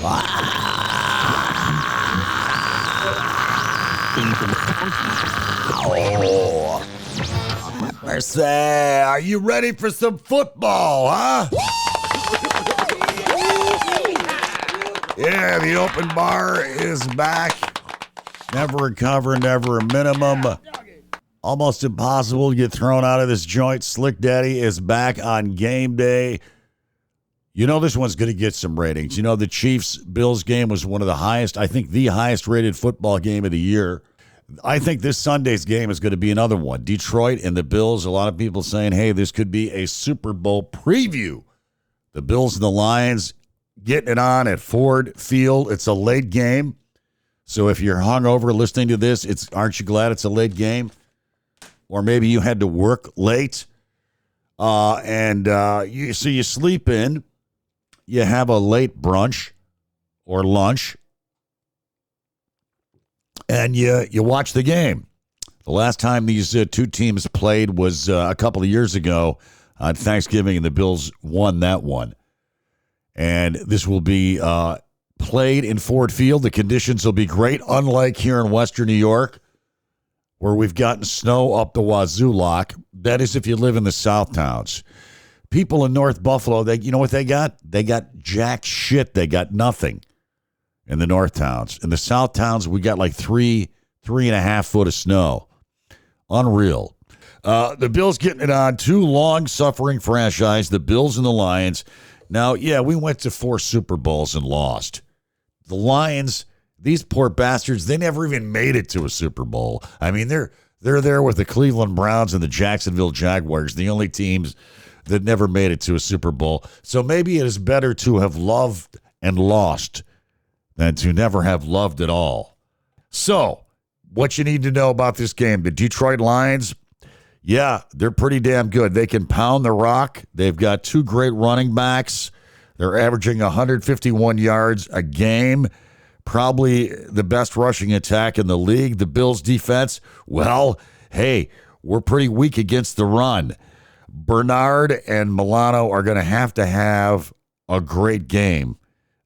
Oh. Mercy, are you ready for some football, huh? Yeah, the open bar is back. Never a cover, never a minimum. Almost impossible to get thrown out of this joint. Slick Daddy is back on game day. You know this one's going to get some ratings. You know the Chiefs-Bills game was one of the highest, I think the highest rated football game of the year. I think this Sunday's game is going to be another one. Detroit and the Bills, a lot of people saying, hey, this could be a Super Bowl preview. The Bills and the Lions getting it on at Ford Field. It's a late game. So if you're hungover listening to this, aren't you glad it's a late game? Or maybe you had to work late. So you sleep in. You have a late brunch or lunch. And you watch the game. The last time these two teams played was a couple of years ago on Thanksgiving, and the Bills won that one. And this will be played in Ford Field. The conditions will be great, unlike here in Western New York, where we've gotten snow up the wazoo lock. That is if you live in the South Towns. People in North Buffalo, you know what they got? They got jack shit. They got nothing in the North Towns. In the South Towns, we got like 3.5 foot of snow. Unreal. The Bills getting it on. Two long-suffering franchise, the Bills and the Lions. Now, yeah, we went to 4 Super Bowls and lost. The Lions, these poor bastards, they never even made it to a Super Bowl. I mean, they're there with the Cleveland Browns and the Jacksonville Jaguars, the only teams that never made it to a Super Bowl. So maybe it is better to have loved and lost than to never have loved at all. So, what you need to know about this game, the Detroit Lions, yeah, they're pretty damn good. They can pound the rock. They've got 2 great running backs. They're averaging 151 yards a game. Probably the best rushing attack in the league. The Bills' defense, well, hey, we're pretty weak against the run. Bernard and Milano are going to have a great game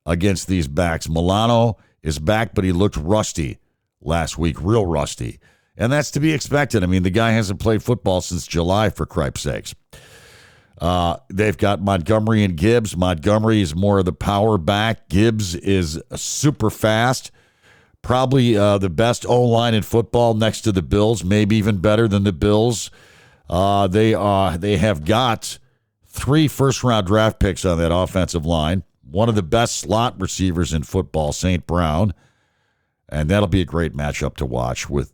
against these backs. Milano is back, but he looked rusty last week, real rusty. And that's to be expected. I mean, the guy hasn't played football since July, for cripe's sakes. They've got Montgomery and Gibbs. Montgomery is more of the power back. Gibbs is super fast. Probably the best O-line in football next to the Bills, maybe even better than the Bills. They have got 3 first-round draft picks on that offensive line. One of the best slot receivers in football, St. Brown. And that'll be a great matchup to watch with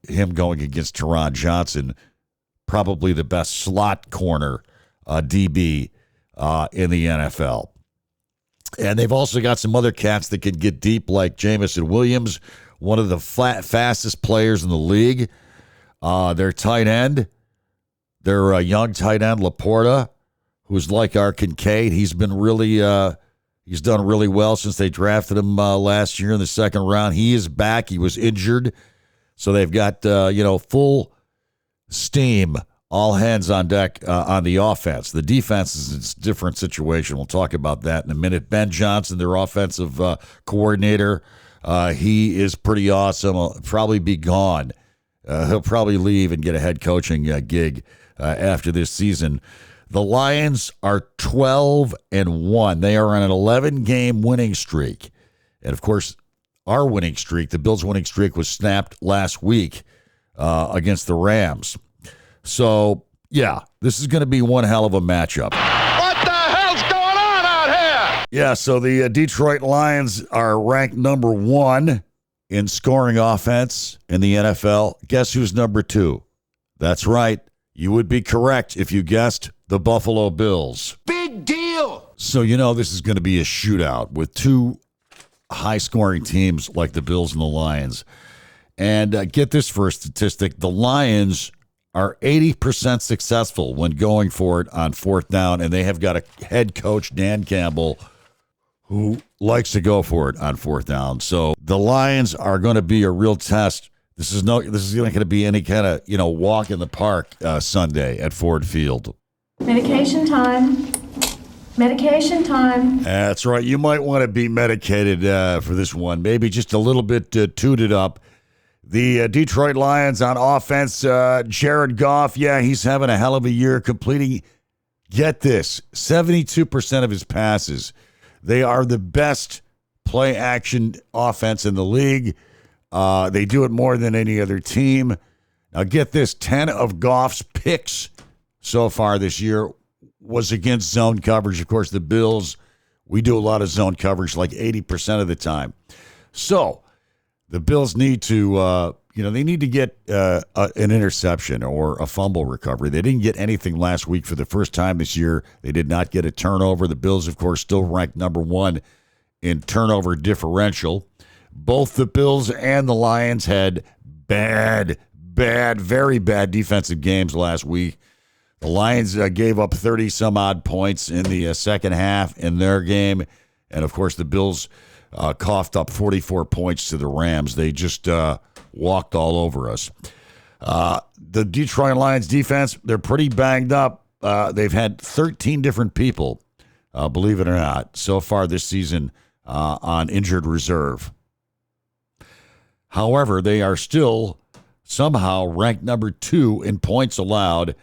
him going against Teron Johnson, probably the best slot corner DB in the NFL. And they've also got some other cats that can get deep, like Jamison Williams, one of the fastest players in the league. Their tight end, their young tight end, Laporta, who's like our Kincaid. He's been really, he's done really well since they drafted him last year in the second round. He is back. He was injured. So they've got, full steam, all hands on deck on the offense. The defense is a different situation. We'll talk about that in a minute. Ben Johnson, their offensive coordinator, he is pretty awesome. He'll probably be gone. He'll probably leave and get a head coaching gig after this season. The Lions are 12-1. They are on an 11-game winning streak. And, of course, our winning streak, the Bills' winning streak, was snapped last week against the Rams. So, yeah, this is going to be one hell of a matchup. What the hell's going on out here? Yeah, so the Detroit Lions are ranked number 1 in scoring offense in the NFL. Guess who's number 2? That's right. You would be correct if you guessed the Buffalo Bills. Big deal. So this is going to be a shootout with 2 high-scoring teams like the Bills and the Lions. And get this for a statistic. The Lions are 80% successful when going for it on 4th down, and they have got a head coach, Dan Campbell, who likes to go for it on 4th down. So the Lions are going to be a real test. This is not going to be any kind of, walk in the park Sunday at Ford Field. Medication time. Medication time. That's right. You might want to be medicated for this one. Maybe just a little bit tooted up. The Detroit Lions on offense, Jared Goff, yeah, he's having a hell of a year, completing, get this, 72% of his passes. They are the best play-action offense in the league. They do it more than any other team. Now, get this, 10 of Goff's picks so far this year was against zone coverage. Of course, the Bills, we do a lot of zone coverage, like 80% of the time. So the Bills need to, they need to get an interception or a fumble recovery. They didn't get anything last week for the first time this year. They did not get a turnover. The Bills, of course, still ranked number one in turnover differential. Both the Bills and the Lions had very bad defensive games last week. The Lions gave up 30-some-odd points in the second half in their game. And, of course, the Bills coughed up 44 points to the Rams. They just walked all over us. The Detroit Lions defense, they're pretty banged up. They've had 13 different people, believe it or not, so far this season on injured reserve. However, they are still somehow ranked number 2 in points allowed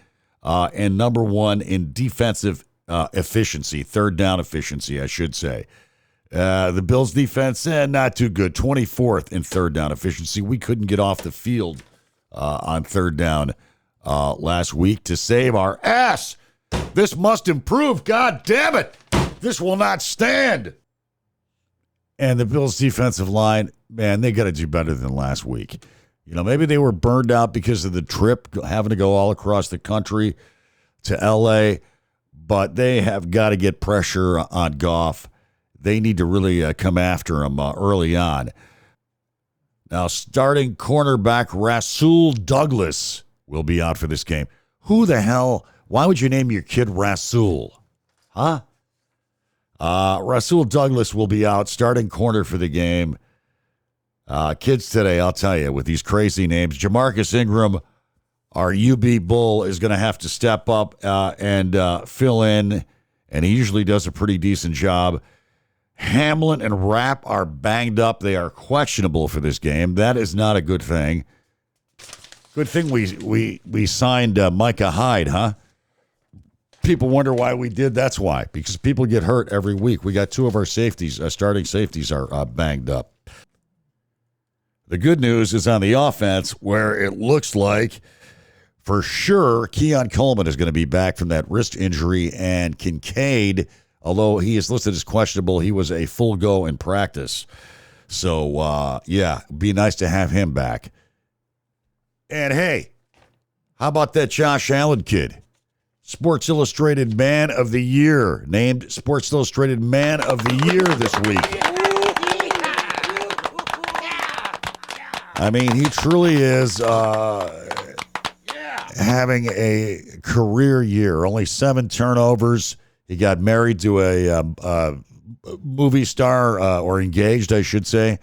and number 1 in defensive efficiency, third down efficiency, I should say. The Bills' defense, not too good, 24th in third down efficiency. We couldn't get off the field on third down last week to save our ass. This must improve. God damn it. This will not stand. And the Bills' defensive line, man, they got to do better than last week. Maybe they were burned out because of the trip, having to go all across the country to L.A., but they have got to get pressure on Goff. They need to really come after him early on. Now, starting cornerback Rasul Douglas will be out for this game. Who the hell? Why would you name your kid Rasul? Huh? Rasul Douglas will be out, starting corner for the game. Kids today, I'll tell you, with these crazy names. Jamarcus Ingram, our UB Bull, is going to have to step up and fill in, and he usually does a pretty decent job. Hamlin and Rapp are banged up. They are questionable for this game. That is not a good thing. Good thing we signed Micah Hyde, huh? People wonder why we did. That's why, because people get hurt every week. We got 2 of our safeties, starting safeties, are banged up. The good news is on the offense, where it looks like for sure Keon Coleman is going to be back from that wrist injury, and Kincaid, although he is listed as questionable, he was a full go in practice. So, be nice to have him back. And, hey, how about that Josh Allen kid? Sports Illustrated Man of the Year, named Sports Illustrated Man of the Year this week. I mean, he truly is having a career year. Only 7 turnovers. He got married to a movie star, or engaged, I should say,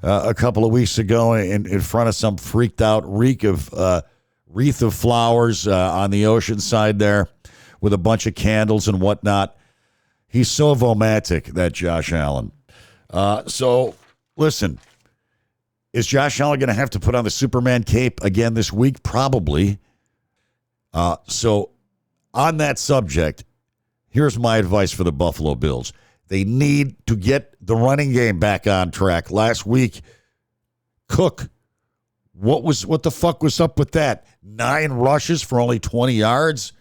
a couple of weeks ago in front of some freaked out wreath of flowers on the ocean side there with a bunch of candles and whatnot. He's so romantic, that Josh Allen. So, listen. Is Josh Allen going to have to put on the Superman cape again this week? Probably. So, on that subject, here's my advice for the Buffalo Bills. They need to get the running game back on track. Last week, Cook, what the fuck was up with that? 9 rushes for only 20 yards?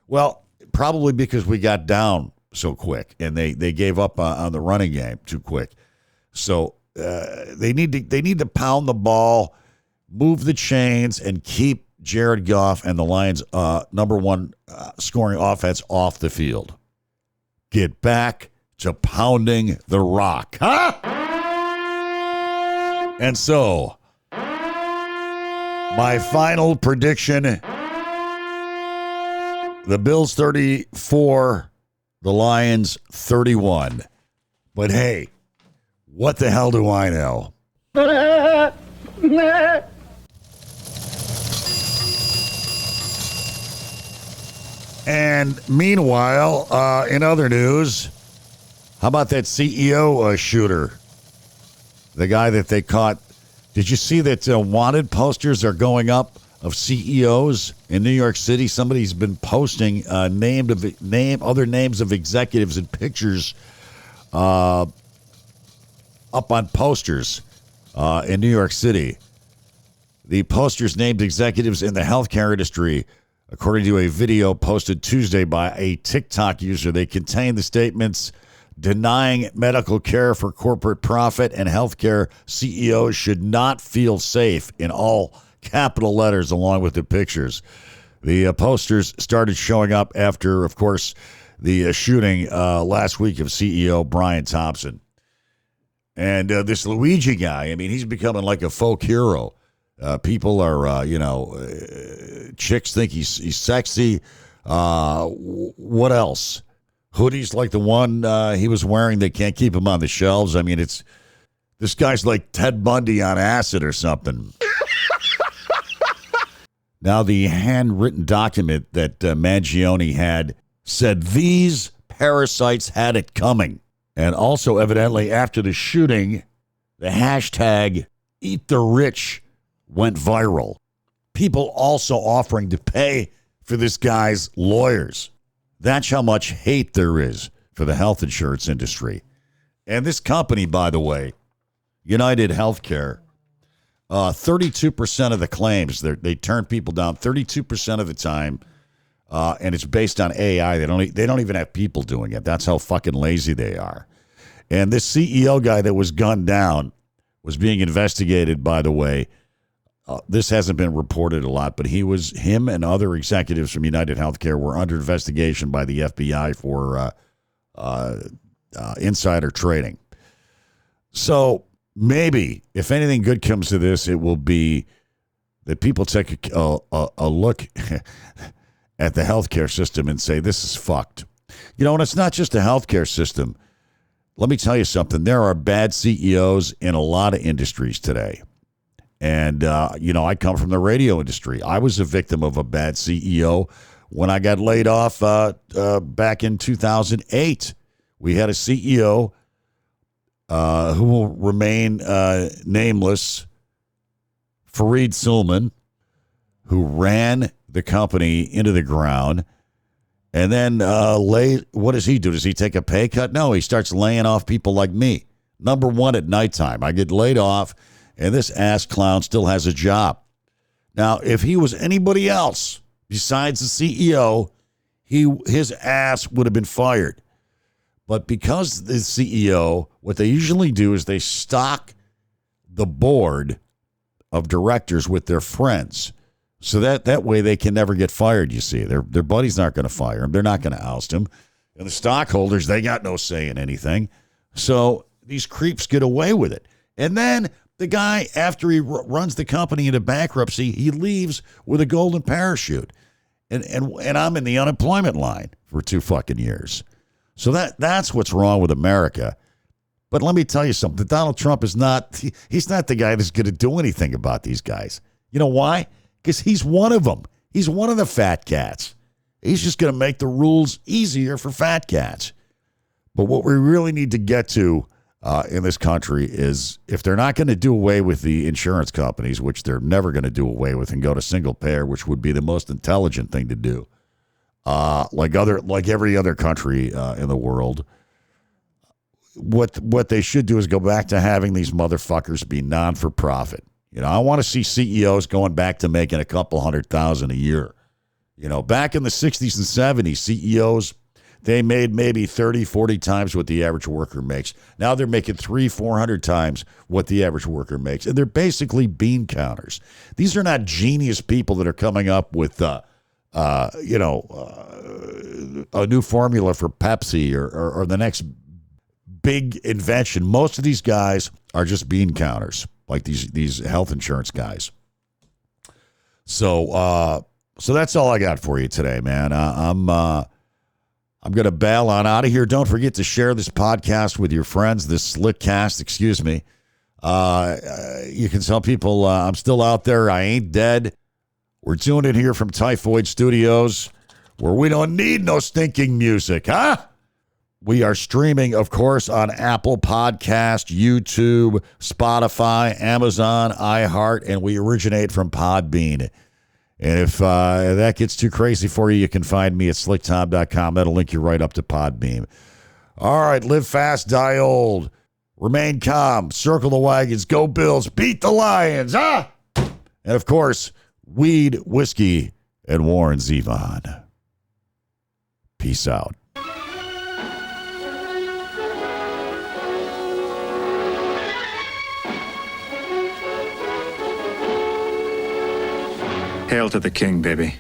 Well, probably because we got down so quick, and they gave up on the running game too quick. So, they need to pound the ball, move the chains, and keep Jared Goff and the Lions' number 1 scoring offense off the field. Get back to pounding the rock, huh? And so, my final prediction: the Bills 34, the Lions 31. But hey, what the hell do I know? And meanwhile, in other news, how about that CEO shooter? The guy that they caught. Did you see that wanted posters are going up of CEOs in New York City? Somebody's been posting other names of executives and pictures up on posters in New York City. The posters named executives in the healthcare industry, according to a video posted Tuesday by a TikTok user. They contain the statements denying medical care for corporate profit, and healthcare CEOs should not feel safe, in all capital letters along with the pictures. The posters started showing up after, of course, the shooting last week of CEO Brian Thompson. And this Luigi guy, I mean, he's becoming like a folk hero. People are, chicks think he's sexy. What else? Hoodies like the one he was wearing, they can't keep him on the shelves. I mean, this guy's like Ted Bundy on acid or something. Now, the handwritten document that Mangione had said these parasites had it coming. And also, evidently, after the shooting, the hashtag Eat the Rich went viral. People also offering to pay for this guy's lawyers. That's how much hate there is for the health insurance industry. And this company, by the way, United Healthcare, 32% of the claims, they turn people down 32% of the time, and it's based on AI. They don't even have people doing it. That's how fucking lazy they are. And this CEO guy that was gunned down was being investigated, by the way. This hasn't been reported a lot, but him and other executives from United Healthcare were under investigation by the FBI for insider trading. So maybe, if anything good comes to this, it will be that people take a look at the healthcare system and say, this is fucked. And it's not just the healthcare system. Let me tell you something. There are bad CEOs in a lot of industries today. And, I come from the radio industry. I was a victim of a bad CEO when I got laid off back in 2008. We had a CEO who will remain nameless, Fareed Sulman, who ran the company into the ground. And then what does he do? Does he take a pay cut? No, he starts laying off people like me. Number one, at nighttime. I get laid off. And this ass clown still has a job. Now, if he was anybody else besides the CEO, his ass would have been fired. But because the CEO, what they usually do is they stock the board of directors with their friends. So that way they can never get fired, you see. Their buddies aren't going to fire him. They're not going to oust him. And the stockholders, they got no say in anything. So these creeps get away with it. And then the guy, after he runs the company into bankruptcy, he leaves with a golden parachute. And I'm in the unemployment line for 2 fucking years. So that's what's wrong with America. But let me tell you something. Donald Trump he's not the guy that's going to do anything about these guys. You know why? Because he's one of them. He's one of the fat cats. He's just going to make the rules easier for fat cats. But what we really need to get to in this country is, if they're not going to do away with the insurance companies, which they're never going to do away with, and go to single payer, which would be the most intelligent thing to do, like every other country in the world, what they should do is go back to having these motherfuckers be non-for-profit. I want to see CEOs going back to making a couple $100,000 a year. Back in the 60s and 70s, CEOs, they made maybe 30, 40 times what the average worker makes. Now they're making 300, 400 times what the average worker makes. And they're basically bean counters. These are not genius people that are coming up with, a new formula for Pepsi or the next big invention. Most of these guys are just bean counters, like these health insurance guys. So that's all I got for you today, man. I'm going to bail on out of here. Don't forget to share this podcast with your friends, this slick cast, excuse me. You can tell people I'm still out there. I ain't dead. We're doing it here from Typhoid Studios. where we don't need no stinking music, huh? We are streaming, of course, on Apple Podcast, YouTube, Spotify, Amazon, iHeart, and we originate from Podbean. And if that gets too crazy for you, you can find me at slicktom.com. That'll link you right up to Podbean. All right, live fast, die old. Remain calm, circle the wagons, go Bills, beat the Lions, huh? And, of course, weed, whiskey, and Warren Zevon. Peace out. Hail to the king, baby.